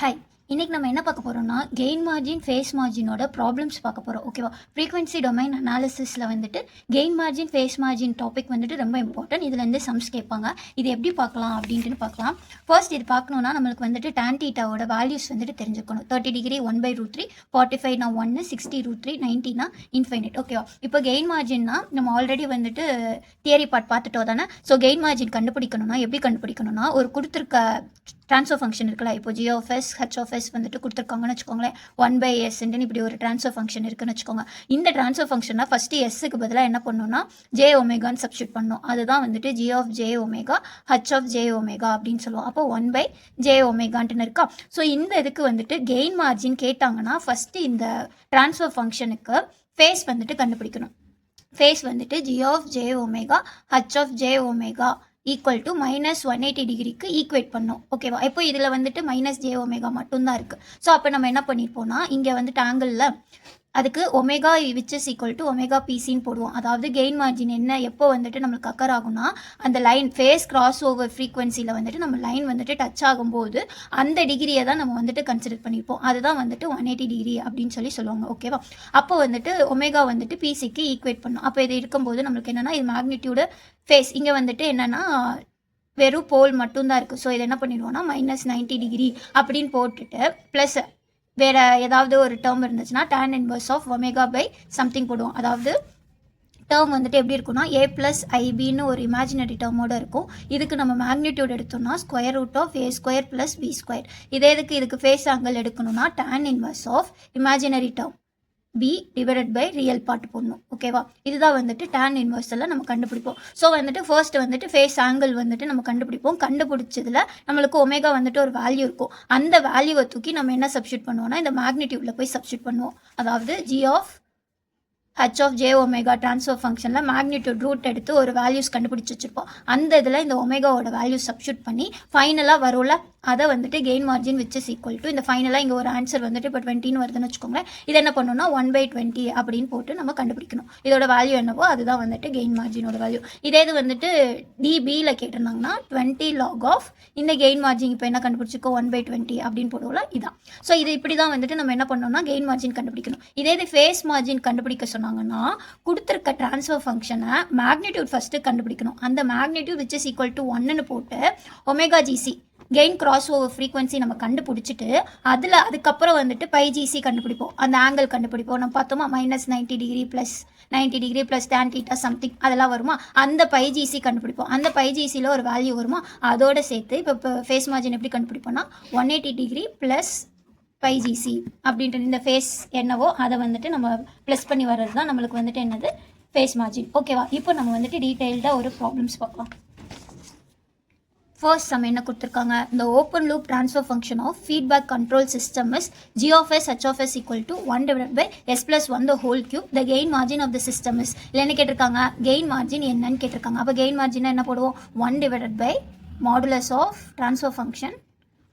Hi, இன்னைக்கு நம்ம என்ன பார்க்க போகிறோம்னா கெயின் மார்ஜின் ஃபேஸ் மார்ஜினோட ப்ராப்ளம்ஸ் பார்க்க போகிறோம். ஓகேவா? ஃப்ரீக்வன்சி டொமைன் அனாலிசிஸில் வந்துட்டு gain margin phase margin topic வந்துட்டு ரொம்ப இம்பார்ட்டன்ட். இதுலேருந்து சம்ஸ் கேட்பாங்க. இது எப்படி பார்க்கலாம் அப்படின்ட்டு பார்க்கலாம். ஃபர்ஸ்ட் இது பார்க்கணுன்னா நம்மளுக்கு வந்துட்டு tan θவோட வேல்யூஸ் வந்துட்டு தெரிஞ்சுக்கணும். 30 டிகிரி 1/√3, 45 நான் 1, 60√3, 90 நான் இன்ஃபைனைட். ஓகேவா? இப்போ கெயின் மார்ஜின்னா நம்ம ஆல்ரெடி வந்துட்டு தியரி பார்ட் பார்த்துட்டோம் தானே. ஸோ கெயின் மார்ஜின் கண்டுபிடிக்கணும்னா எப்படி கண்டுபிடிக்கணும்னா ஒரு கொடுத்துருக்க ட்ரான்ஸ்ஃபர் ஃபங்க்ஷன் இருக்குல்ல, இப்போ G of S H of S வந்துட்டு கொடுத்துருக்காங்கன்னு வச்சுக்கோங்களேன். 1/s இப்படி ஒரு ட்ரான்ஸ்ஃபர் ஃபங்க்ஷன் இருக்குன்னு வச்சுக்கோங்க. இந்த ட்ரான்ஸ்ஃபர் ஃபங்க்ஷனை ஃபஸ்ட்டு எஸ்ஸுக்கு பதிலாக என்ன பண்ணணும்னா ஜே ஒமேகான்னு சப்ஸ்டியூட் பண்ணணும். அதுதான் வந்துட்டு G of J omega H of J omega அப்படின்னு சொல்லுவோம். அப்போ 1/ஜே ஒமேகான்ட்டுன்னு இருக்கா. ஸோ இந்த இதுக்கு வந்துட்டு கெயின் மார்ஜின் கேட்டாங்கன்னா ஃபஸ்ட்டு இந்த ட்ரான்ஸ்ஃபர் ஃபங்க்ஷனுக்கு ஃபேஸ் வந்துட்டு கண்டுபிடிக்கணும். ஃபேஸ் வந்துட்டு G of J omega H of J omega equal to -180 டிகிரிக்கு ஈக்குவேட் பண்ணோம். ஓகேவா? இப்போ இதில் வந்துட்டு -j ஒமேகா மட்டும்தான் இருக்குது. ஸோ அப்போ நம்ம என்ன பண்ணியிருப்போம்னா இங்கே வந்துட்டு ஆங்கிளில் அதுக்கு omega which is equal to omega பிசின்னு போடுவோம். அதாவது கெயின் மார்ஜின் என்ன எப்போ வந்துட்டு நம்மளுக்கு அக்கர் ஆகும்னா அந்த லைன் ஃபேஸ் கிராஸ் ஓவர் ஃப்ரீக்வன்சியில் வந்துட்டு நம்ம லைன் வந்துட்டு டச் ஆகும்போது அந்த டிகிரியை தான் நம்ம வந்துட்டு கன்சிடர் பண்ணியிருப்போம். அதுதான் வந்துட்டு 180 டிகிரி அப்படின்னு சொல்லுவாங்க. ஓகேவா? அப்போ வந்துட்டு ஒமேகா வந்துட்டு பிசிக்கு ஈக்குவேட் பண்ணும். அப்போ இது இருக்கும்போது நம்மளுக்கு என்னென்னா இது மேக்னிடியூடு ஃபேஸ் இங்கே வந்துட்டு என்னென்னா வெறும் போல் மட்டும்தான் இருக்குது. ஸோ இது என்ன பண்ணிடுவோம்னா -90 டிகிரி அப்படின்னு போட்டுட்டு ப்ளஸ் வேறு ஏதாவது ஒரு டேர்ம் இருந்துச்சுன்னா tan inverse of omega by something போடுவோம். அதாவது டேர்ம் வந்துட்டு எப்படி இருக்குன்னா a + IBன்னு ஒரு இமேஜினரி டேர்மோடு இருக்கும். இதுக்கு நம்ம மேக்னிடியூட் எடுத்தோம்னா √a² + b². இதுக்கு ஃபேஸ் ஆங்கிள் எடுக்கணும்னா tan inverse of imaginary term b / real part போடணும். ஓகேவா? இதுதான் வந்துட்டு tan இன்வர்ஸில் நம்ம கண்டுபிடிப்போம். ஸோ வந்துட்டு ஃபர்ஸ்ட் வந்துட்டு ஃபேஸ் ஆங்கிள் வந்துட்டு நம்ம கண்டுபிடிப்போம். கண்டுபிடிச்சதில் நம்மளுக்கு ஒமேகா வந்துட்டு ஒரு வேல்யூ இருக்கும். அந்த வேல்யூவை தூக்கி நம்ம என்ன சப்ஸ்டியூட் பண்ணுவோம்னா இந்த மேக்னிடியூடில் போய் சப்ஸ்டியூட் பண்ணுவோம். அதாவது G of H of J omega transfer ஃபங்க்ஷனில் மேக்னிடியூட் ரூட் எடுத்து ஒரு வேல்யூஸ் கண்டுபிடிச்சி வச்சுருப்போம். அந்த இதில் இந்த ஒமேகாவோட வேல்யூஸ் சப்ஸ்டியூட் பண்ணி ஃபைனலாக வரும்ல அதை வந்துட்டு gain margin which is equal to இந்த ஃபைனலாக இங்கே ஒரு ஆன்சர் வந்துட்டு இப்போ 20ன்னு வருதுன்னு வச்சுக்கோங்களேன். இது என்ன பண்ணணும்னா 1/20 அப்படின்னு போட்டு நம்ம கண்டுபிடிக்கணும். இதோட வேல்யூ என்னவோ அதுதான் வந்துட்டு கெயின் மார்ஜினோட வேல்யூ. இது வந்துட்டு டிபியில் கேட்டிருந்தாங்கன்னா 20 log ஆஃப் இந்த கெயின் மார்ஜின் இப்போ என்ன கண்டுபிடிச்சிக்கோ 1/20 அப்படின்னு போடுவோம்ல இதான். ஸோ இது இப்படி தான் வந்துட்டு நம்ம என்ன பண்ணோம்னா கெயின் மார்ஜின் கண்டுபிடிக்கணும். இது ஃபேஸ் மார்ஜின் கண்டுபிடிக்க சொன்னாங்கன்னா கொடுத்துருக்க ட்ரான்ஸ்ஃபர் ஃபங்க்ஷனை மேக்னிடியூட் ஃபஸ்ட்டு கண்டுபிடிக்கணும். அந்த magnitude which is equal to 1ன்னு போட்டு omega GC gain cross over frequency நம்ம கண்டுபிடிச்சிட்டு அதுக்கப்புறம் வந்துட்டு πgc கண்டுபிடிப்போம். அந்த ஆங்கிள் கண்டுபிடிப்போம். நம்ம பார்த்தோமா -90 டிகிரி + 90 டிகிரி + tan θ சம்திங் அதெல்லாம் வருமா அந்த πgc கண்டுபிடிப்போம். அந்த πgcயில் ஒரு வேல்யூ வருமா அதோடு சேர்த்து இப்போ ஃபேஸ் மார்ஜின் எப்படி கண்டுபிடிப்போம்னா 180 டிகிரி + πgc அப்படின்ட்டு இந்த ஃபேஸ் என்னவோ அதை வந்துட்டு நம்ம ப்ளஸ் பண்ணி வர்றது தான் நம்மளுக்கு வந்துட்டு என்னது ஃபேஸ் மார்ஜின். ஓகேவா? இப்போ நம்ம வந்துட்டு டீட்டெயில்டாக ஒரு ப்ராப்ளம்ஸ் பார்க்கலாம். ஃபர்ஸ்ட் நம்ம என்ன கொடுத்துருக்காங்க, இந்த open loop transfer function of feedback control system is g of s h of s equal to 1/s + 1 the whole cube. The gain margin of the system is இல்லை என்ன கேட்டிருக்காங்க கெயின் மார்ஜின் என்னன்னு கேட்டிருக்காங்க. அப்போ கெயின் மார்ஜின் என்ன போடுவோம் 1/mod of transfer function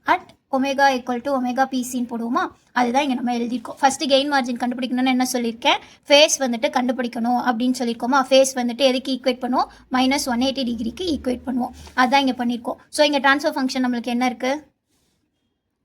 at omega equal to omega பிசின்னு போடுவோமா அதுதான் இங்கே நம்ம எழுதியிருக்கோம். ஃபஸ்ட்டு கெயின் மார்ஜின் கண்டுபிடிக்கணும்னு என்ன சொல்லியிருக்கேன் ஃபேஸ் வந்துட்டு கண்டுபிடிக்கணும் அப்படின்னு சொல்லியிருக்கோமா. ஃபேஸ் வந்துட்டு எதுக்கு ஈக்குவேட் பண்ணுவோம் -180 டிகிரிக்கு ஈக்குவேட் பண்ணுவோம். அதுதான் இங்கே பண்ணியிருக்கோம். ஸோ இங்கே ட்ரான்ஸ்ஃபர் ஃபங்க்ஷன் நம்மளுக்கு என்ன இருக்குது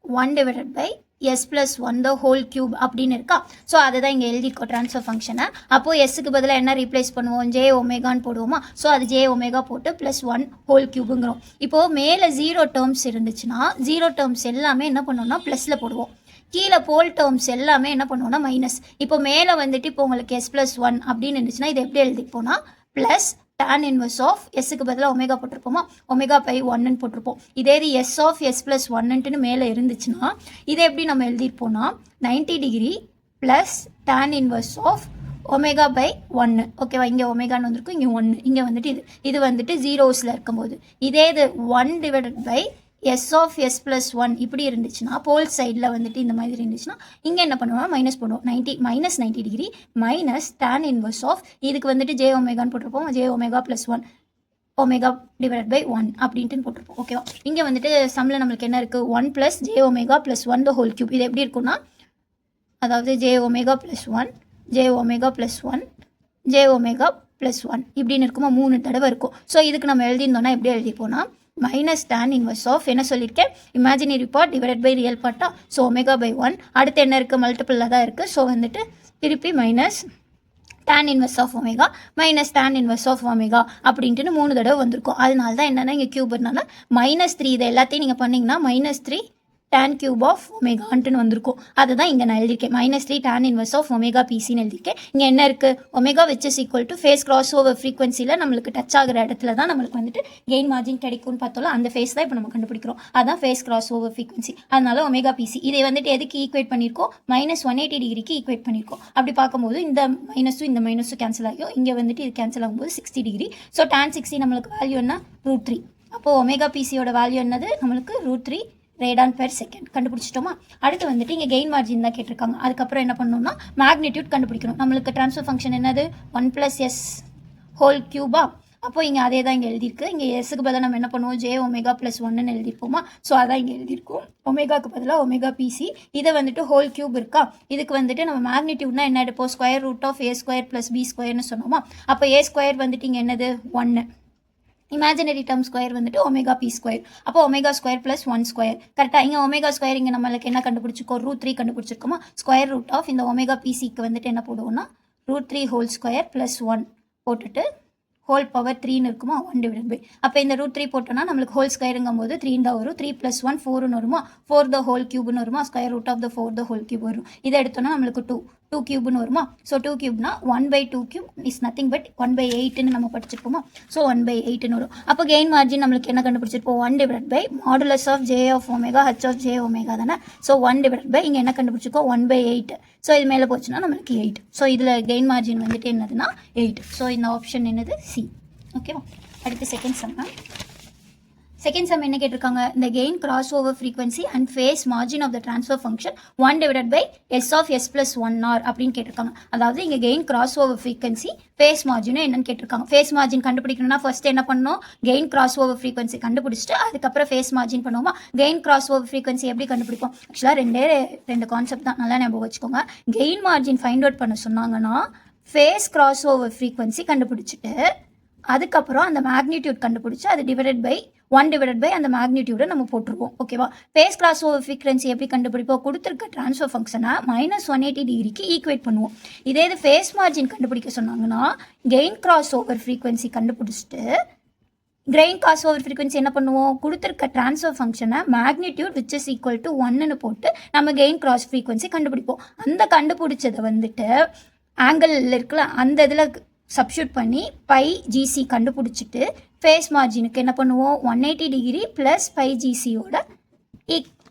1/s + 1 the whole cube அப்படின்னு இருக்கா. ஸோ அதை தான் இங்கே எழுதியிருக்கோம் ட்ரான்ஸ்ஃபர் ஃபங்க்ஷனை. அப்போது எஸ்ஸுக்கு பதிலாக என்ன ரீப்ளேஸ் பண்ணுவோம் ஜே ஒமேகான்னு போடுவோமா. ஸோ அது ஜே ஒமேகா போட்டு +1 whole cubeங்கிறோம். இப்போது மேலே 0 டேர்ம்ஸ் இருந்துச்சுன்னா 0 டேர்ம்ஸ் எல்லாமே என்ன பண்ணுவோம்னா ப்ளஸில் போடுவோம். கீழே போல் டேர்ம்ஸ் எல்லாமே என்ன பண்ணுவோம்னா மைனஸ். இப்போ மேலே வந்துட்டு இப்போ உங்களுக்கு s + 1 அப்படின்னு இருந்துச்சுன்னா இது எப்படி எழுதிப்போனா ப்ளஸ் tan இன்வர்ஸ் ஆஃப் எஸ்ஸுக்கு பதிலாக ஒமேகா போட்டிருப்போமா ஒமேகா/1ன்னு போட்டிருப்போம். s ஆஃப் s + 1ன்ட்டுன்னு மேலே இருந்துச்சுன்னா இதை எப்படி நம்ம எழுதியிருப்போம்னா 90 degree plus tan inverse of ஒமேகா/1. ஓகேவா? இங்கே ஒமேகான்னு வந்திருக்கும் இங்கே 1 இங்கே வந்துட்டு இது வந்துட்டு ஜீரோஸில் இருக்கும்போது இது 1/s ஆஃப் s + 1 இப்படி இருந்துச்சுன்னா போல் சைடில் வந்துட்டு இந்த மாதிரி இருந்துச்சுன்னா இங்கே என்ன பண்ணுவோம்னா மைனஸ் பண்ணுவோம். -90 degree minus tan inverse of இதுக்கு வந்துட்டு ஜே ஒமேகான்னு போட்டிருப்போம் ஜே ஒமேகா +1 ஒமேகா/1 அப்படின்ட்டு போட்டிருப்போம். ஓகேவா? இங்கே வந்துட்டு சம்மில் நம்மளுக்கு என்ன இருக்குது 1 + j omega +1 the whole cube. இது எப்படி இருக்குன்னா அதாவது J omega +1 J omega +1 J omega +1 இப்படின்னு இருக்குமா 3 தடவை இருக்கும். ஸோ இதுக்கு நம்ம எழுதியிருந்தோம்னா எப்படி எழுதிப்போனா மைனஸ் tan இன்வர்ஸ் ஆஃப் என்ன சொல்லியிருக்கேன், imaginary part divided by real பார்ட்டா. So omega by 1. அடுத்து என்ன இருக்குது, மல்டிபிளில் தான் இருக்குது. ஸோ வந்துட்டு திருப்பி minus tan inverse of omega minus tan inverse of omega அப்படின்ட்டு 3 தடவை வந்திருக்கும். அதனால தான் என்னென்னா இங்கே கியூப்னால -3 இதை எல்லாத்தையும் நீங்கள் பண்ணிங்கன்னா -3 tan கியூப் ஆஃப் ஒமேகான்ட்டுன்னு வந்திருக்கும். அதுதான் இங்கே நான் எழுதியிருக்கேன், -3 tan இன்வர்ஸ் ஆஃப் ஒமேகா பிசின்னு எழுதியிருக்கேன். இங்கே என்ன இருக்குது, omega which is equal to phase cross over ஃப்ரீக்வன்சியில் நம்மளுக்கு டச் ஆகிற இடத்துல தான் நம்மளுக்கு வந்துட்டு கெயின் மார்ஜின் கிடைக்கும்னு பார்த்தோம்ல, அந்த ஃபேஸ் தான் இப்போ நம்ம கண்டுபிடிக்கிறோம். அதுதான் ஃபேஸ் கிராஸ் ஓவர் ஃப்ரீக்வன்சி. அதனால ஒமேகா பிசி இதை வந்துட்டு எதுக்கு ஈக்குவேட் பண்ணியிருக்கோம், -180 டிகிரிக்கு ஈக்குவேட் பண்ணியிருக்கோம். அப்படி பார்க்கும்போது இந்த மைனஸும் கேன்சல் ஆகியும், இங்கே வந்துட்டு இது கேன்சல் ஆகும்போது 60 டிகிரி. ஸோ tan 60 நம்மளுக்கு வேல்யூ என்ன, √3. அப்போது ஒமேகா பிசியோட வேல்யூ என்னது நம்மளுக்கு √3 ரேடான் பெர் செகண்ட் கண்டுபிடிச்சிட்டோமா. அடுத்து வந்துட்டு இங்கே கெயின் மார்ஜின் தான் கேட்டிருக்காங்க. அதுக்கப்புறம் என்ன பண்ணணும்னா மேக்னிடியூட் கண்டுபிடிக்கணும். நம்மளுக்கு ட்ரான்ஸ்ஃபர் ஃபங்க்ஷன் என்னது 1 + s ஹோல் கியூபா. அப்போ இங்கே அதே தான் இங்கே எழுதியிருக்கு. இங்கே எஸ்ஸுக்கு பதிலாக நம்ம என்ன பண்ணுவோம், j ஒமேகா + 1ன்னு எழுதியிருப்போமா. ஸோ அதான் இங்கே எழுதியிருக்கோம், ஒமேகாவுக்கு பதிலாக ஒமேகா பிசி. இதை வந்துட்டு ஹோல் கியூப் இருக்கா, இதுக்கு வந்துட்டு நம்ம மேக்னிடியூட்னா என்ன எடுப்போம், √(a² + b²ன்னு சொன்னோமா. அப்போ a² வந்துட்டு இங்கே என்னது 1, இமேஜினரி டேர்ம் ஸ்கொயர் வந்துட்டு ஒமேகா p². அப்போ ஒமேகா² + 1². கரெக்டாக இங்கே ஒமேகா² இங்கே நம்மளுக்கு என்ன கண்டுபிடிச்சிருக்கோம், √3 கண்டுபிடிச்சிருக்கோமா. √() இந்த ஒமேகா பிசிக்கு வந்துட்டு என்ன போடுவோம்னா √3 ஹோல் ஸ்கொயர் + 1 போட்டுட்டு ஹோல் பவர் 3ன்னு இருக்குமா, 1/. அப்போ இந்த √3 போட்டோன்னா நம்மளுக்கு ஹோல் ஸ்கொயருங்கும் போது 3 தான் வரும். 3 + 1 4ன்னு வருமா, 4 த ஹோல் கியூப்னு வருமா, √(4 த ஹோல் கியூப் வரும். இதை எடுத்தோன்னா நம்மளுக்கு 2 கியூப்னு வருமா. ஸோ 2 கியூப்னா 1/2 கியூப் இஸ் நத்திங் பட் 1/8ன்னு நம்ம படிச்சிருப்போமா. ஸோ 1/8ன்னு வரும். அப்போ கெயின் மார்ஜின் நம்மளுக்கு என்ன கண்டுபிடிச்சிருப்போம், 1/(mod of j of omega h of j omega தானே. ஸோ 1/, இங்கே என்ன கண்டுபிடிச்சிருக்கோம் 1/8. ஸோ இது மேலே போச்சுன்னா நம்மளுக்கு 8. ஸோ இதில் கெயின் மார்ஜின் வந்துட்டு என்னதுன்னா 8. ஸோ இந்த ஆப்ஷன் என்னது சி. ஓகேவா. அடுத்து செகண்ட் சம் என்ன கேட்டிருக்காங்க, இந்த gain cross over frequency and phase margin of the transfer function 1/s of s + 1r அப்படின்னு கேட்டிருக்காங்க. அதாவது இங்கே gain cross over frequency phase மார்ஜினும் என்னன்னு கேட்டிருக்காங்க. ஃபேஸ் மார்ஜின் கண்டுபிடிக்கணும்னா ஃபர்ஸ்ட் என்ன பண்ணணும், கெயின் கிராஸ் ஓவர் ஃப்ரீக்வன்சி கண்டுபிடிச்சிட்டு அதுக்கப்புறம் ஃபேஸ் மார்ஜின் பண்ணுவோமா. கெயின் கிராஸ் ஓவர் ஃப்ரீக்வன்சி எப்படி கண்டுபிடிப்போம், ஆக்சுவலாக ரெண்டு கான்செப்ட் தான், நல்லா ஞாபகம் வச்சுக்கோங்க. கெயின் மார்ஜின் ஃபைண்ட் அவுட் பண்ண சொன்னாங்கன்னா ஃபேஸ் கிராஸ் ஓவர் ஃப்ரீக்வன்சி கண்டுபிடிச்சிட்டு அதுக்கப்புறம் அந்த மேக்னிடியூட் கண்டுபிடிச்சி அது /1 அந்த மேக்னிடியூடை நம்ம போட்டுருவோம். ஓகேவா. ஃபேஸ் கிராஸ் ஓவர் ஃப்ரீக்வன்சி எப்படி கண்டுபிடிப்போம், கொடுத்துருக்க ட்ரான்ஸ்ஃபர் ஃபங்க்ஷனை -180 டிகிரிக்கு ஈக்குவேட் பண்ணுவோம். இதே இது ஃபேஸ் மார்ஜின் கண்டுபிடிக்க சொன்னாங்கன்னா கெயின் கிராஸ் ஓவர் ஃப்ரீக்வன்சி கண்டுபிடிச்சிட்டு கெயின் கிராஸ் ஓவர் ஃப்ரீக்வன்சி என்ன பண்ணுவோம், கொடுத்துருக்க ட்ரான்ஸ்ஃபர் ஃபங்க்ஷனை magnitude which is equal to 1ன்னு போட்டு நம்ம கெயின் கிராஸ் ஃப்ரீக்வன்சி கண்டுபிடிப்போம். அந்த கண்டுபிடிச்சதை வந்துட்டு ஆங்கிள் இருக்குல்ல அந்த இதில் சப்ஸ்டியூட் பண்ணி πGC கண்டுபிடிச்சிட்டு ஃபேஸ் மார்ஜினுக்கு என்ன பண்ணுவோம், 180 டிகிரி + πGCயோட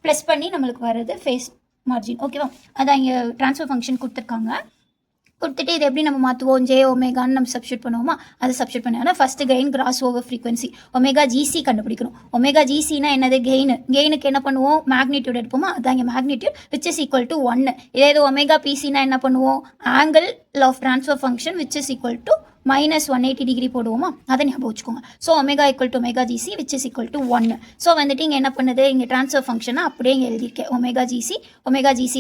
ப்ளஸ் பண்ணி நம்மளுக்கு வர்றது ஃபேஸ் மார்ஜின். ஓகேவா. அதான் இங்கே ட்ரான்ஸ்ஃபர் ஃபங்க்ஷன் கொடுத்துருக்காங்க. கொடுத்துட்டு இது எப்படி நம்ம மாற்றுவோம், j ஒமேகான்னு நம்ம சப்ஸ்டியூட் பண்ணுவோமா. அதை சப்ஸ்டியூட் பண்ணால் first gain cross over frequency omega GC கண்டுபிடிக்கணும். ஒமேகா ஜிசினா என்னது, கெயினுக்கு என்ன பண்ணுவோம், மேக்னிடியூட் எடுப்போமா. அதான் இங்கே magnitude which is equal to 1. இதே இது ஒமேகா பிசினா என்ன பண்ணுவோம், angle of transfer function which is equal to -180 degree போடுவோமா. அதை ஞாபகம் வச்சுக்கோங்க. So omega equal to omega GC which is equal to 1. So வந்துட்டு இங்கே என்ன பண்ணுது, இங்கே ட்ரான்ஸ்ஃபர் ஃபங்க்ஷனை அப்படியே இங்கே எழுதியிருக்கேன், ஒமேகா ஜிசி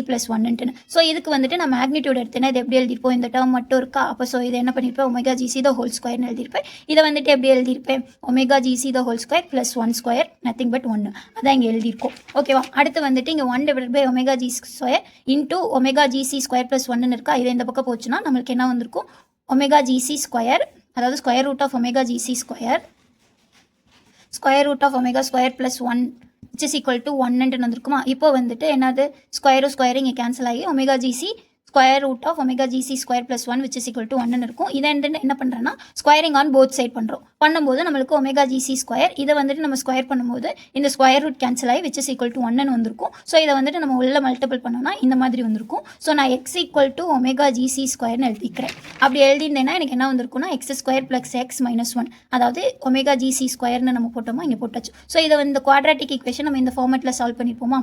+ 1ன்ட்டுன்னு. ஸோ இதுக்கு வந்துட்டு நான் மேக்னிடியூட் எடுத்தேன்னா இது எப்படி எழுதியிருப்போம், இந்த டேர்ம் மட்டும் இருக்கா. அப்போ ஸோ இதை என்ன பண்ணியிருப்பேன், ஒமேகா ஜிசி த ஹோல் ஸ்கொயர்னு எழுதியிருப்பேன். இதை வந்துட்டு எப்படி எழுதியிருப்பேன், omega GC the whole square + 1² nothing but 1. அதான் இங்கே எழுதியிருக்கோம். ஓகேவா. அடுத்து வந்துட்டு இங்கே 1/, ஒமேகா ஜி² இன்டூ ஒமேகா ஜிசி² + 1ன்னு இருக்கா. இது இந்த பக்கம் போச்சுன்னா நம்மளுக்கு என்ன வந்திருக்கும், ஒமேகா GC², அதாவது √(= omega GC², √(omega² + 1 which is equal to 1ன்னு வந்திருக்குமா. இப்போ வந்துட்டு என்னது, ஸ்கொயரும் இங்கே கேன்சல் ஆகி omega GC √(omega GC² + 1 which is equal to 1ன்னு இருக்கும். இதை என்ன பண்ணுறேன்னா ஸ்கொயரிங் ஆன் போத் சைட் பண்ணும்போது நம்மளுக்கு ஒமேகா GC², இதை வந்துட்டு நம்ம ஸ்கொயர் பண்ணும்போது இந்த ஸ்கொயர் ரூட் கேன்சல் ஆகி which is equal to 1ன்னு வந்திருக்கும். ஸோ இதை வந்துட்டு நம்ம உள்ள மல்டிபிள் பண்ணோம்னா இந்த மாதிரி வந்திருக்கும். ஸோ நான் x = ஒமேகா GC²ன்னு எழுதிக்கிறேன். அப்படி எழுதியிருந்தேன்னா எனக்கு என்ன வந்திருக்கும்னா x² + x - 1, அதாவது ஒமேகா GC²ன்னு நம்ம போட்டோமா, இங்கே போட்டாச்சு. ஸோ இதை வந்து இந்த குவாட்ராட்டிக் ஈக்குவேஷன் நம்ம இந்த ஃபார்மேட்டில் சால்வ் பண்ணிப்போமா.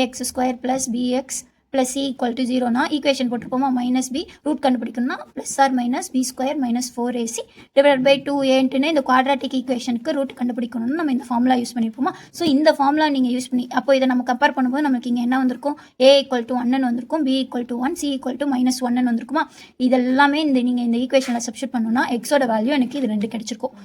ax² + bx + c = 0னா ஈக்குவேஷன் போட்டிருப்போமா. -b ரூட் கண்டுபிடிக்கணும்னா +or - b² - 4ac / 2a இந்த குவாட்ராட்டிக் ஈக்குவேஷனுக்கு ரூட் கண்டுபிடிக்கணும்னு நம்ம இந்த ஃபார்முலா யூஸ் பண்ணியிருப்போமா. ஸோ இந்த ஃபார்முலா நீங்கள் யூஸ் பண்ணி அப்போ இதை நம்ம கம்பேர் பண்ணும்போது நமக்கு இங்கே என்ன வந்திருக்கும், a = 1ன்னு வந்திருக்கும், b = 1, c = -1ன்னு வந்திருக்குமா. இதெல்லாமே நீங்கள் இந்த ஈக்குவேஷனில் சப்ஸ்டியூட் பண்ணணும்னா எக்ஸோட வேல்யூ எனக்கு இது 2 கிடைச்சிருக்கும்.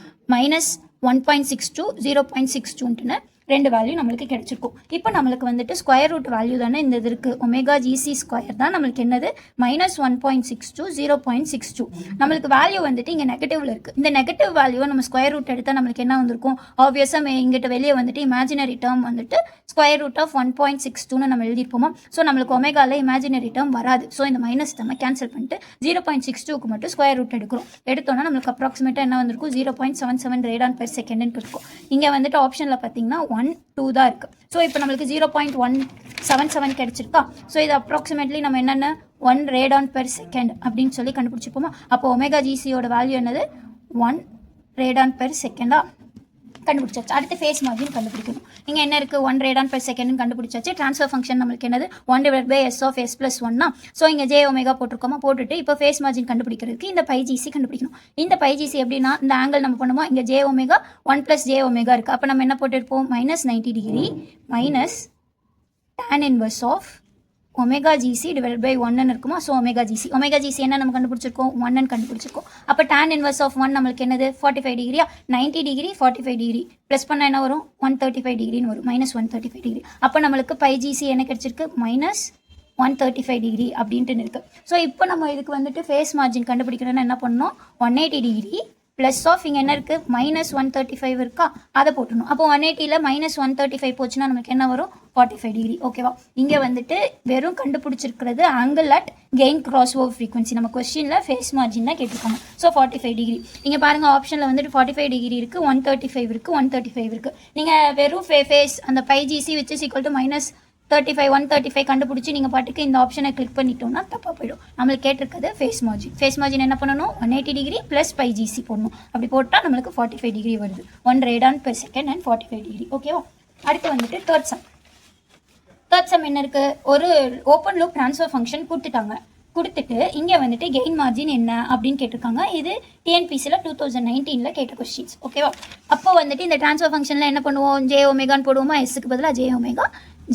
1.62 0.62ன்னு ரெண்டு வேல்யூ நம்மளுக்கு கிடைச்சிருக்கும். இப்போ நம்மளுக்கு வந்துட்டு ஸ்கொயர் ரூட் வேல்யூ தானே இந்த இது இருக்குது, ஒமேகா ஜிசி ஸ்கொயர் தான் நம்மளுக்கு என்னது -1.62 0.62. நம்மளுக்கு வேல்யூ வந்துட்டு இங்கே நெகட்டிவ்ல இருக்குது. இந்த நெகட்டிவ் வேல்யூவை நம்ம ஸ்கொயர் ரூட் எடுத்தால் நம்மளுக்கு என்ன வந்திருக்கும், ஆப்வியஸாக இங்கிட்ட வெளியே வந்துட்டு இமேஜினரி டேர்ம் வந்துட்டு ஸ்கொயர் ரூட் ஆஃப் 1.62ன்னு நம்ம எழுதியிருப்போமா. ஸோ நம்மளுக்கு ஒமேகாவில் இமேஜினரி டேர்ம் வராது. ஸோ இந்த மைனஸ் நம்ம கேன்சல் பண்ணிட்டு 0.62க்கு மட்டும் ஸ்கொயர் ரூட் எடுக்கிறோம். எடுத்தோன்னா நம்மளுக்கு அப்ராக்சிமேட்டாக என்ன வந்திருக்கும் 0.77 ரேடான் பெர் செகண்ட்னு இருக்கும். இங்கே வந்துட்டு ஆப்ஷனில் பார்த்தீங்கன்னா 1 2 தான் இருக்குது. ஸோ இப்போ நம்மளுக்கு 0.177 கிடைச்சிருக்கா. ஸோ இது அப்ராக்சிமேட்லி நம்ம என்னென்ன 1 ரேடான் பெர் செகண்ட் அப்படின்னு சொல்லி கண்டுபிடிச்சிப்போமா. அப்போ ஒமேகா ஜிசியோட வேல்யூ என்னது 1 ரேடான் பெர் செகண்டா கண்டுபிடிச்சாச்சு. அடுத்து ஃபேஸ் மார்ஜின் கண்டுபிடிக்கணும். இங்கே என்ன இருக்குது 1 ரேடான் பெர் செகண்ட் கண்டுபிடிச்சாச்சு. ட்ரான்ஸ்ஃபர் ஃபங்க்ஷன் நம்மளுக்கு என்னது 1/s(s+1)னா. ஸோ இங்கே ஜே ஒமேகா போட்டிருக்கோமா, போட்டுட்டு இப்போ ஃபேஸ் மார்ஜின் கண்டுபிடிக்கிறதுக்கு இந்த பை ஜிசி கண்டுபிடிக்கணும். இந்த பை ஜிசி எப்படின்னா இந்த ஆங்கிள் நம்ம பண்ணுவோம், இங்கே ஜே ஒமேகா 1 + ஜே ஒமேகா இருக்குது. அப்போ நம்ம என்ன போட்டிருப்போம் -90 degree minus tan inverse of omega GC divide by 1 இருக்குமா. ஸோ ஒமேகா ஜிசி என்ன நம்ம கண்டுபிடிச்சிருக்கோம் 1 கண்டுபிடிச்சிருக்கோம். அப்போ tan inverse ஆஃப் 1 நம்மளுக்கு என்னது 45 டிகிரியா, 90 டிகிரி 45 டிகிரி ப்ளஸ் பண்ணால் என்ன வரும் 135 டிகிரின்னு வரும், -135 டிகிரி. அப்போ நம்மளுக்கு பை ஜிசி என்ன கிடைச்சிருக்கு -135 டிகிரி அப்படின்ட்டு இருக்குது. ஸோ இப்போ நம்ம இதுக்கு வந்துட்டு ஃபேஸ் மார்ஜின் கண்டுபிடிக்கணும்னா என்ன பண்ணணும் 180 டிகிரி ப்ளஸ் ஆஃப் இங்கே என்ன இருக்குது -135 இருக்கா, அதை போட்டணும். அப்போ 180ல் -135 போச்சுன்னா நமக்கு என்ன வரும் 45 டிகிரி. ஓகேவா. இங்கே வந்துட்டு வெறும் கண்டுபிடிச்சிருக்கிறது angle at gain cross over frequency. நம்ம கொஸ்டினில் ஃபேஸ் மார்ஜின் தான் கேட்டிருக்காங்க. So 45 degree. இங்கே பாருங்கள் ஆப்ஷனில் வந்துட்டு 45 டிகிரி இருக்குது, 135 இருக்குது, 135 இருக்குது. நீங்கள் வெறும் ஃபேஸ் அந்த by GC which is equal to -35 135 கண்டுபிடிச்சி நீங்கள் பாட்டுக்கு இந்த ஆப்ஷனை கிளிக் பண்ணிட்டோம்னா தப்பாக போயிடும். நம்மளுக்கு கேட்டிருக்கிறது ஃபேஸ் மார்ஜின் என்ன பண்ணணும் 180 டிகிரி ப்ளஸ் பை ஜிசி போடணும். அப்படி போட்டால் நம்மளுக்கு 45 டிகிரி வருது. 1 radian per second and 45 degree. ஓகேவா. அடுத்து வந்துட்டு தேர்ட் சம் என்ன இருக்குது, ஒரு ஓப்பன் லூப் ட்ரான்ஸ்ஃபர் ஃபங்க்ஷன் கொடுத்துட்டு இங்கே வந்துட்டு கெயின் மார்ஜின் என்ன அப்படின்னு கேட்டிருக்காங்க. இது டிஎன்பிசியில் 2019 கேட்ட கொஸ்டின்ஸ். ஓகேவா. அப்போ வந்துட்டு இந்த ட்ரான்ஸ்ஃபர் ஃபங்க்ஷனில் என்ன பண்ணுவோம் ஜே ஒமேகான்னு போடுவோமா, எஸ்ஸுக்கு பதிலாக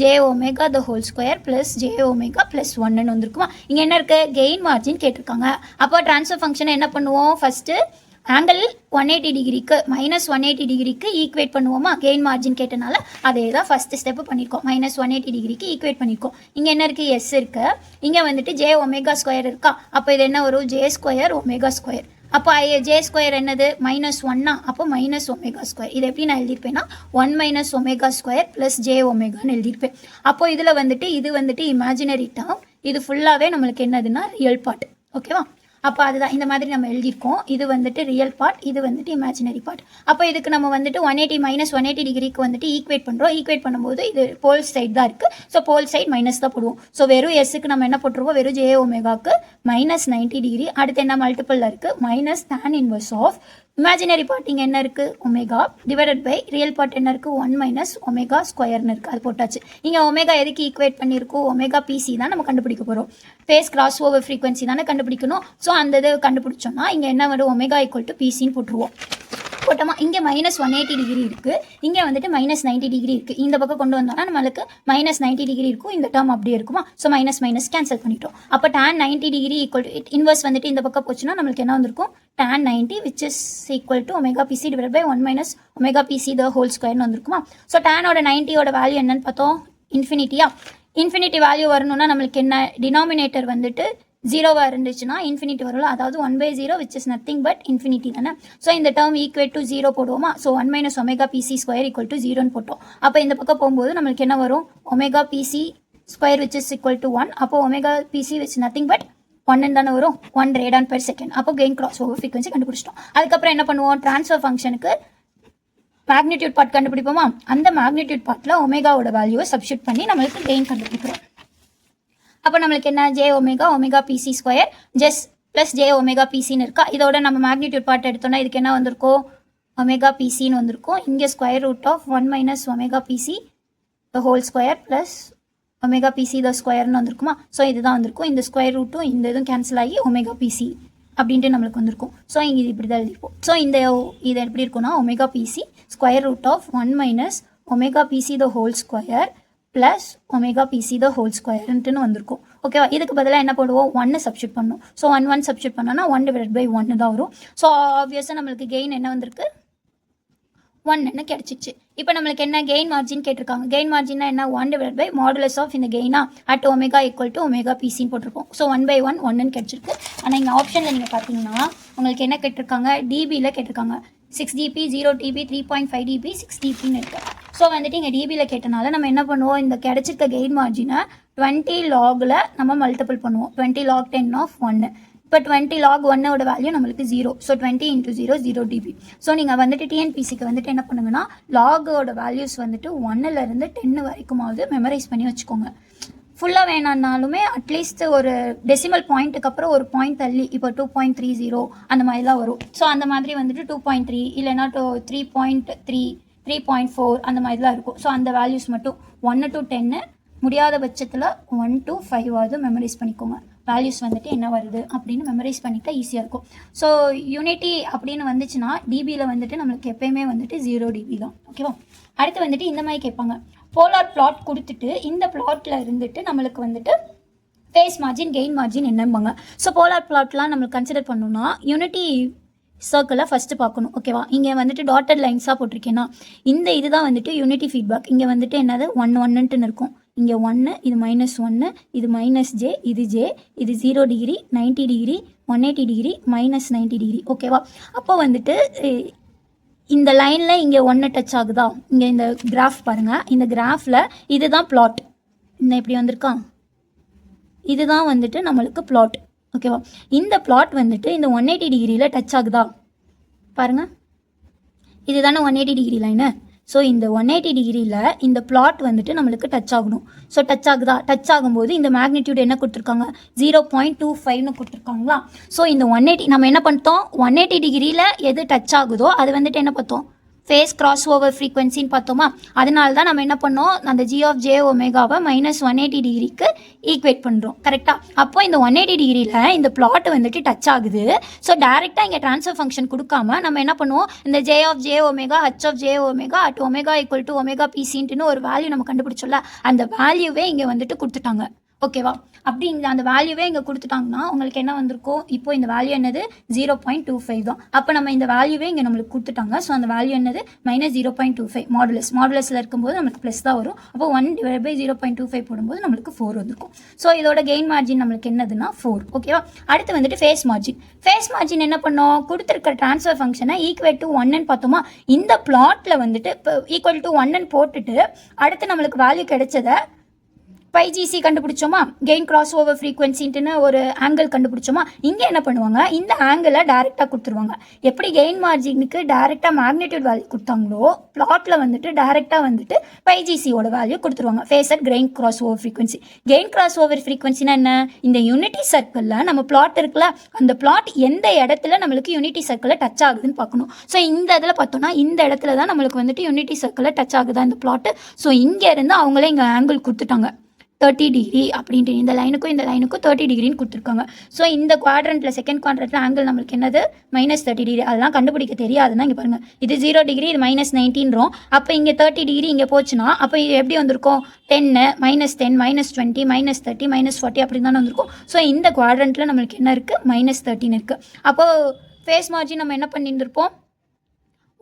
J omega the whole square plus J omega plus 1ன்னு வந்துருக்குமா. இங்கே என்ன இருக்குது கெயின் மார்ஜின் கேட்டிருக்காங்க. அப்போ ட்ரான்ஸ்ஃபர் ஃபங்க்ஷனை என்ன பண்ணுவோம், ஃபஸ்ட்டு ஆங்கிள் 180 டிகிரிக்கு -180 டிகிரிக்கு ஈக்குவேட் பண்ணுவோமா. கெயின் மார்ஜின் கேட்டனால அதே தான் ஃபஸ்ட்டு ஸ்டெப்பு பண்ணியிருக்கோம். -180 டிகிரிக்கு ஈக்குவேட் பண்ணியிருக்கோம். இங்கே என்ன இருக்குது எஸ் இருக்குது, இங்கே வந்துட்டு ஜே ஒமேகா ஸ்கொயர் இருக்கா. அப்போ இது என்ன வரும் ஜே ஸ்கொயர் ஒமேகா ஸ்கொயர். அப்போ ஜே ஸ்கொயர் என்னது -1னா, அப்போ -ஒமேகா ஸ்கொயர். இது எப்படி நான் எழுதியிருப்பேன்னா 1 - ஒமேகா ஸ்கொயர் ப்ளஸ் ஜே ஒமேகான்னு எழுதியிருப்பேன். அப்போ இதில் வந்துட்டு இது வந்துட்டு இமேஜினரி டேர்ம், இது ஃபுல்லாகவே நம்மளுக்கு என்னதுன்னா ரியல் பார்ட். ஓகேவா. அப்போ அதுதான் இந்த மாதிரி நம்ம எழுதியிருக்கோம். இது வந்துட்டு ரியல் பார்ட், இது வந்துட்டு இமேஜினரி பார்ட். அப்போ இதுக்கு நம்ம வந்துட்டு 180 டிகிரிக்கு வந்துட்டு ஈக்குவேட் பண்ணுறோம். ஈக்குவேட் பண்ணும்போது இது போல் சைட் தான் இருக்குது. ஸோ போல் சைட் மைனஸ் தான் போடுவோம். ஸோ வெறும் எஸ்ஸுக்கு நம்ம என்ன போட்டுருவோம், வெறும் ஜே ஒமேகாக்கு -90 டிகிரி. அடுத்து என்ன மல்டிபிள் இருக்குது tan inverse of imaginary part இங்கே என்ன இருக்குது omega divided by real part என்ன இருக்குது 1 - ஒமேகா ஸ்கொயர்னு இருக்குது. அது போட்டாச்சு. இங்கே ஒமேகா எதுக்கு ஈக்குவேட் பண்ணியிருக்கோம் ஒமேகா பிசி தான் நம்ம கண்டுபிடிக்க போகிறோம். ஃபேஸ் கிராஸ் ஓவர் ஃப்ரீக்வன்சி தானே கண்டுபிடிக்கணும். ஸோ அந்த இது கண்டுபிடிச்சோம்னா இங்கே என்ன வரும் ஒமேகா ஈக்குவல் டு பிசின்னு போட்டுருவோம். போட்டோமா. இங்கே -180 டிகிரி இருக்குது, இங்கே வந்துட்டு -90 டிகிரி இருக்குது. இந்த பக்கம் கொண்டு வந்தோம்னா நம்மளுக்கு -90 டிகிரி இருக்கும். இந்த டேர்ம் அப்படியே இருக்குமா. ஸோ மைனஸ் கேன்சல் பண்ணிட்டோம். அப்போ tan 90 degree equal to inverse வந்துட்டு இந்த பக்கம் போச்சுன்னா நம்மளுக்கு என்ன வந்திருக்கும் tan 90 which is equal to omega PC divide by 1 - omega PC the whole ஸ்கொயர்னு வந்திருக்குமா. ஸோ டேனோட 90யோட வேல்யூ என்னன்னு பார்த்தோம் இன்ஃபினிட்டி வேல்யூ வரணும்னா நம்மளுக்கு என்ன டினாமினேட்டர் வந்துட்டு 0வாக இருந்துச்சுன்னா இன்ஃபினிட்டி வரல, அதாவது 1/0 which is nothing but infinity தானே. ஸோ இந்த டேர்ம் ஈக்குவேட் டு 0 போடுவோமா. So 1 - omega PC square equal to 0ன்னு போட்டோம். அப்போ இந்த பக்கம் போகும்போது நம்மளுக்கு என்ன வரும் omega PC square which is equal to 1. அப்போ omega PC which nothing but 1 தானே வரும் 1 ரேடான் பெர் செகண்ட். அப்போ கெயின் கிராஸ் ஓவர் ஃப்ரீக்வன்சி கண்டுபிடிச்சிட்டோம். அதுக்கப்புறம் என்ன பண்ணுவோம் ட்ரான்ஸ்ஃபர் ஃபங்க்ஷனுக்கு மேக்னிடியூட் பார்ட் கண்டுபிடிப்போமா. அந்த மேக்னிடியூட் பார்ட்டில் ஒமேகாவோட வேல்யூவை சப்ஸ்டியூட் பண்ணி நம்மளுக்கு கெயின் கண்டுபிடிக்கிறோம். அப்போ நம்மளுக்கு என்ன J omega PC square just plus J omega பிசின்னு இருக்கா. இதோட நம்ம மேக்னிடியூட் பார்ட் எடுத்தோம்னா இதுக்கு என்ன வந்திருக்கோம் ஒமேகா பிசின்னு வந்திருக்கும். இங்கே square root of 1 - omega PC the whole square plus omega PC the ஸ்கொயர்னு வந்திருக்குமா. ஸோ இதுதான் வந்திருக்கும். இந்த ஸ்கொயர் ரூட்டும் இந்த இதுவும் கேன்சல் ஆகி ஒமேகா பிசி அப்படின்ட்டு நம்மளுக்கு வந்திருக்கும். ஸோ இங்கே இது இப்படி தான் எழுதிப்போம். ஸோ இது எப்படி இருக்குன்னா omega PC square root of 1 - omega PC the whole square plus omega PC the whole ஸ்கொயர்ன்ட்டுன்னு வந்திருக்கும். ஓகேவா. இதுக்கு பதிலாக என்ன போடுவோம் 1 சப்ஸ்டியூட் பண்ணணும். ஸோ 1 சப்ஸ்டியூட் பண்ணோன்னா 1 / 1 தான் வரும். ஸோ ஆப்வியஸாக நம்மளுக்கு கெயின் என்ன வந்திருக்கு 1ன்னு கிடச்சிச்சு. இப்போ நம்மளுக்கு என்ன கெயின் மார்ஜின் கேட்டிருக்காங்க. கெயின் மார்ஜின்னா என்ன, 1 / மாடுலஸ் ஆஃப் இந்த கெயினா at omega equal to omega பிசின்னு போட்டிருப்போம். ஸோ 1/1 1ன்னு கிடச்சிருக்கு. ஆனால் இங்கே ஆப்ஷனில் நீங்கள் பார்த்தீங்கன்னா உங்களுக்கு என்ன கேட்டிருக்காங்க, டிபியில் கேட்டிருக்காங்க. 6 dB 0 dB 3.5 dB 6 dBன்னு இருக்குது. ஸோ வந்துட்டு இங்கே டிபியில் கேட்டனால நம்ம என்ன பண்ணுவோம், இந்த கிடச்சிருக்க கெயின் மார்ஜினை 20 லாகில் நம்ம மல்டிபிள் பண்ணுவோம். 20 log 10 of 1. இப்போ 20 log 1ஓட வேல்யூ நம்மளுக்கு 0. So 20 × 0 0 dB. ஸோ நீங்கள் வந்துட்டு டிஎன்பிசிக்கு வந்துட்டு என்ன பண்ணுங்கன்னா லாகோட வேல்யூஸ் வந்துட்டு 1லேருந்து 10 வரைக்குமாவது மெமரைஸ் பண்ணி வச்சுக்கோங்க. ஃபுல்லாக வேணான்னாலுமே அட்லீஸ்ட் ஒரு டெசிமல் பாயிண்ட்டுக்கு அப்புறம் ஒரு பாயிண்ட் தள்ளி, இப்போ 2.30 அந்த மாதிரிலாம் வரும். ஸோ அந்த மாதிரி வந்துட்டு 2.3 இல்லைன்னா 3.3 3.4 அந்த மாதிரிலாம் இருக்கும். ஸோ அந்த வேல்யூஸ் மட்டும் 1 to 10 முடியாத பட்சத்தில் 1 to 5 மெமரைஸ் பண்ணிக்கோங்க. வேல்யூஸ் வந்துட்டு என்ன வருது அப்படின்னு மெமரைஸ் பண்ணிட்டா ஈஸியாக இருக்கும். ஸோ யூனிட்டி அப்படின்னு வந்துச்சுன்னா டிபியில் வந்துட்டு நம்மளுக்கு எப்பயுமே வந்துட்டு 0 dB தான். ஓகேவா. அடுத்து வந்துட்டு இந்த மாதிரி கேட்பாங்க. போலார் பிளாட் கொடுத்துட்டு இந்த பிளாட்டில் இருந்துட்டு நம்மளுக்கு வந்துட்டு ஃபேஸ் மார்ஜின் கெயின் மார்ஜின் என்னம்பாங்க. ஸோ போலார் பிளாட்லாம் நம்மளுக்கு கன்சிடர் பண்ணணும்னா யூனிட்டி சர்க்கிளை ஃபஸ்ட்டு பார்க்கணும். ஓகேவா. இங்கே வந்துட்டு டாட்டட் லைன்ஸாக போட்டிருக்கேன்னா இந்த இதுதான் வந்துட்டு யூனிட்டி ஃபீட்பேக். இங்கே வந்துட்டு என்னது 1 1ன்ட்டுன்னு இருக்கும். இங்கே 1, இது -1, இது -j, இது j, இது 0 டிகிரி 90 டிகிரி 180 டிகிரி -90 டிகிரி. ஓகேவா. அப்போ வந்துட்டு இந்த லைனில் இங்கே 1 டச் ஆகுதா, இங்கே இந்த கிராஃப் பாருங்கள். இந்த கிராஃபில் இதுதான் பிளாட். இந்த இப்படி வந்திருக்கா, இதுதான் வந்துட்டு நம்மளுக்கு பிளாட். ஓகேவா. இந்த பிளாட் வந்துட்டு இந்த 180 டிகிரியில் டச் ஆகுதா பாருங்கள். இதுதானே 180 டிகிரி லைனு. ஸோ இந்த 180 டிகிரியில் இந்த பிளாட் வந்துட்டு நம்மளுக்கு டச் ஆகணும். ஸோ டச் ஆகுதா, டச் ஆகும்போது இந்த மேக்னிடியூட் என்ன கொடுத்துருக்காங்க, 0.25ன்னு கொடுத்துருக்காங்களா. ஸோ இந்த 180 நம்ம என்ன பண்ணிட்டோம், 180 டிகிரியில் எது டச் ஆகுதோ அது வந்துட்டு என்ன பார்த்தோம், ஃபேஸ் கிராஸ் ஓவர் ஃப்ரீக்வன்சின்னு பார்த்தோமா. அதனால தான் நம்ம என்ன பண்ணோம், அந்த g of j ஒமேகாவை -180 டிகிரிக்கு ஈக்குவேட் பண்ணுறோம். கரெக்டாக. அப்போ இந்த 180 டிகிரியில் இந்த பிளாட் வந்துட்டு டச் ஆகுது. ஸோ டேரெக்டாக இங்கே ட்ரான்ஸ்ஃபர் ஃபங்க்ஷன் கொடுக்காம நம்ம என்ன பண்ணுவோம், இந்த j of j omega h of j omega at omega equal to omega பிசின்ட்டுன்னு ஒரு வேல்யூ நம்ம கண்டுபிடிச்சோம்ல, அந்த வேல்யூவே இங்கே வந்துட்டு கொடுத்துட்டாங்க. ஓகேவா. அப்படி இந்த அந்த வேல்யூவே இங்கே கொடுத்துட்டாங்கன்னா உங்களுக்கு என்ன வந்திருக்கும், இப்போ இந்த வேல்யூ என்னது 0.25 தான். அப்போ நம்ம இந்த வேல்யூவே இங்கே நம்மளுக்கு கொடுத்துட்டாங்க. ஸோ அந்த வேல்யூ என்னது -0.25 மாடுலஸில் இருக்கும்போது நம்மளுக்கு ப்ளஸ் தான் வரும். அப்போ 1/0.25 போடும்போது நம்மளுக்கு 4 வந்திருக்கும். ஸோ இதோட கெயின் மார்ஜின் நம்மளுக்கு என்னதுன்னா 4. ஓகேவா. அடுத்து வந்துட்டு ஃபேஸ் மார்ஜின். ஃபேஸ் மார்ஜின் என்ன பண்ணோம், கொடுத்துருக்க ட்ரான்ஸ்ஃபர் ஃபங்க்ஷனை ஈக்குவேட் டு 1ன்னு பார்த்தோமா. இந்த பிளாட்டில் வந்துட்டு இப்போ ஈக்குவல் டு 1ன்னு போட்டுட்டு அடுத்து நம்மளுக்கு வேல்யூ கிடைச்சதை πGC கண்டுபிடிச்சோமா, கெயின் கிராஸ் ஓவர் ஃப்ரீக்வன்சின்ட்டுன்னு ஒரு ஆங்கிள் கண்டுபிடிச்சோமா. இங்கே என்ன பண்ணுவாங்க, இந்த ஆங்கிளை டேரெக்டாக கொடுத்துருவாங்க. எப்படி கெயின் மார்ஜினுக்கு டேரெக்டாக மேக்னிடியூட் வேல்யூ கொடுத்தாங்களோ பிளாட்டில் வந்துட்டு டேரெக்டாக வந்துட்டு πGCயோட வேல்யூ கொடுத்துருவாங்க. Phase at gain cross over frequency. Gain cross over ஃப்ரீக்வன்சினா என்ன, இந்த யூனிட்டி சர்க்கிளில் நம்ம பிளாட் இருக்குல்ல, அந்த பிளாட் எந்த இடத்துல நம்மளுக்கு யூனிட்டி சர்க்கிளில் டச் ஆகுதுன்னு பார்க்கணும். ஸோ இந்த இதில் பார்த்தோன்னா இந்த இடத்துல தான் நம்மளுக்கு வந்துட்டு யூனிட்டி சர்க்கிளில் டச் ஆகுதா இந்த பிளாட்டு. ஸோ இங்கேருந்து அவங்களே இங்கே ஆங்கிள் கொடுத்துட்டாங்க 30 டிகிரி அப்படின்ட்டு. இந்த லைனுக்கும் இந்த லைனுக்கும் 30 டிகிரின்னு கொடுத்துருக்காங்க. ஸோ இந்த குவாட்ரண்ட்டில் செகண்ட் குவாட்ரண்ட்டில் ஆங்கிள் நம்மளுக்கு என்னது -30 டிகிரி. அதெல்லாம் கண்டுபிடிக்க தெரியாதுன்னா இங்கே பாருங்கள், இது 0 டிகிரி, இது -19றோம். அப்போ இங்கே 30 டிகிரி இங்கே போச்சுன்னா அப்போ இது எப்படி வந்திருக்கும், 10 -10 -20 -30 -40 அப்படின்னு தானே வந்திருக்கும். ஸோ இந்த குவாட்ரண்ட்டில் நம்மளுக்கு என்ன இருக்குது, -13 இருக்குது. அப்போது ஃபேஸ் மார்ஜின் நம்ம என்ன பண்ணியிருந்திருப்போம்,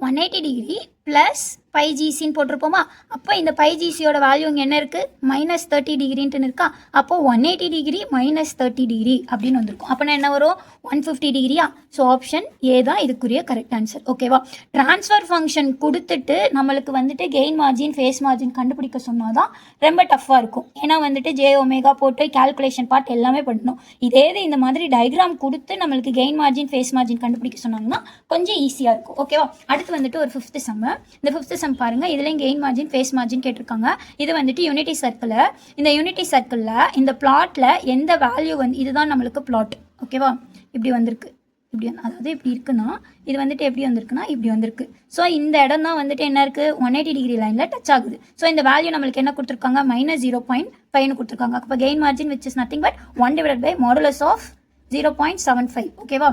180 டிகிரி ப்ளஸ் πGCன்னு போட்டிருப்போமா. அப்போ இந்த πGCயோட வேல்யூ இங்கே என்ன இருக்குது, -30 டிகிரின்ட்டுன்னு இருக்கா. அப்போது 180 டிகிரி -30 டிகிரி அப்படின்னு வந்திருக்கும். அப்போனா என்ன வரும், 150 டிகிரியா. ஸோ ஆப்ஷன் ஏ தான் இதுக்குரிய கரெக்ட் ஆன்சர். ஓகேவா. ட்ரான்ஸ்ஃபர் ஃபங்க்ஷன் கொடுத்துட்டு நம்மளுக்கு வந்துட்டு கெயின் மார்ஜின் ஃபேஸ் மார்ஜின் கண்டுபிடிக்க சொன்னால் தான் ரொம்ப டஃப்பாக இருக்கும். ஏன்னா வந்துட்டு j ஒமேகா போட்டு கேல்குலேஷன் பார்ட் எல்லாமே பண்ணணும். இதே இந்த மாதிரி டயக்ராம் கொடுத்து நம்மளுக்கு கெயின் மார்ஜின் ஃபேஸ் மார்ஜின் கண்டுபிடிக்க சொன்னாங்கன்னா கொஞ்சம் ஈஸியாக இருக்கும். ஓகேவா. அடுத்து வந்துட்டு ஒரு 5th சம். இந்த 5th சம் பாருங்க. இதுலயும் கெயின் மார்ஜின் ஃபேஸ் மார்ஜின் கேட்டிருக்காங்க. இது வந்துட்டு யூனிட்டி சர்க்கிள். இந்த யூனிட்டி சர்க்கிளில் இந்த பிளாட்ல எந்த வேல்யூ வந்து இதுதான் நம்மளுக்கு பிளாட். ஓகேவா. இப்படி வந்திருக்கு, இப்படி அதாவது இப்படி இருக்குன்னா இது வந்துட்டு எப்படி வந்திருக்குன்னா இப்படி வந்திருக்கு. ஸோ இந்த இடம் தான் வந்துட்டு என்ன இருக்குது, 180 டிகிரி லைனில் டச் ஆகுது. ஸோ இந்த வேல்யூ நம்மளுக்கு என்ன கொடுத்துருக்காங்க, -0.5ன்னு கொடுத்துருக்காங்க. அப்போ gain margin which is nothing but 1 / modulus of 0.75. ஓகேவா.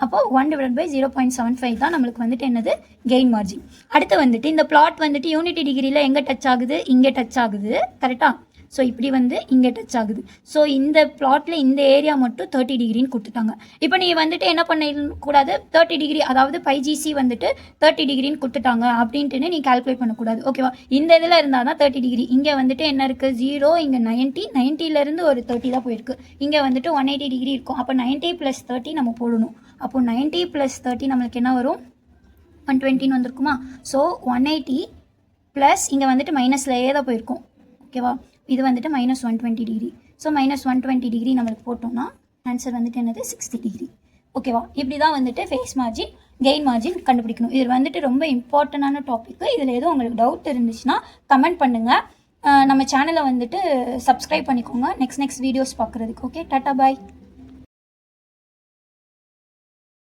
அப்போ 1/0.75 தான் நம்மளுக்கு வந்துட்டு என்னது, கெயின் மார்ஜின். அடுத்து வந்துட்டு இந்த பிளாட் வந்துட்டு யூனிட்டி டிகிரியில் எங்கே டச் ஆகுது, இங்கே டச் ஆகுது. கரெக்டாக. ஸோ இப்படி வந்து இங்கே டச் ஆகுது. ஸோ இந்த பிளாட்டில் இந்த ஏரியா மட்டும் 30 டிகிரின்னு கொடுத்துட்டாங்க. இப்போ நீ வந்துட்டு என்ன பண்ணக்கூடாது, 30 டிகிரி அதாவது பைஜிசி வந்துட்டு 30 டிகிரின்னு கொடுத்துட்டாங்க அப்படின்ட்டு நீ கால்குலேட் பண்ணக்கூடாது. ஓகேவா? இந்த இதில் இருந்தால் தான் 30 டிகிரி. இங்கே வந்துட்டு என்ன இருக்குது, 0, இங்கே 90 ஒரு 30 தான் போயிருக்கு. இங்கே வந்துட்டு 180 டிகிரி இருக்கும். அப்போ 90 + 30 நம்ம போடணும். அப்போ 90 + 30 நம்மளுக்கு என்ன வரும், 120 வந்திருக்குமா? ஸோ 180 ப்ளஸ் இங்கே வந்துட்டு மைனஸ்லேயே தான் போயிருக்கும். ஓகேவா? இது வந்துட்டு -120 டிகிரி. ஸோ -120 டிகிரி நம்மளுக்கு போட்டோம்னா ஆன்சர் வந்துட்டு என்னது, 60 டிகிரி. ஓகேவா? இப்படி தான் வந்துட்டு ஃபேஸ் மார்ஜின் கெயின் மார்ஜின் கண்டுபிடிக்கணும். இது வந்துட்டு ரொம்ப இம்பார்ட்டண்டான டாப்பிக்கு. இதில் எதுவும் உங்களுக்கு டவுட் இருந்துச்சுன்னா கமெண்ட் பண்ணுங்கள். நம்ம சேனலை வந்துட்டு சப்ஸ்கிரைப் பண்ணிக்கோங்க நெக்ஸ்ட் வீடியோஸ் பார்க்குறதுக்கு. ஓகே, டாட்டா பாய்.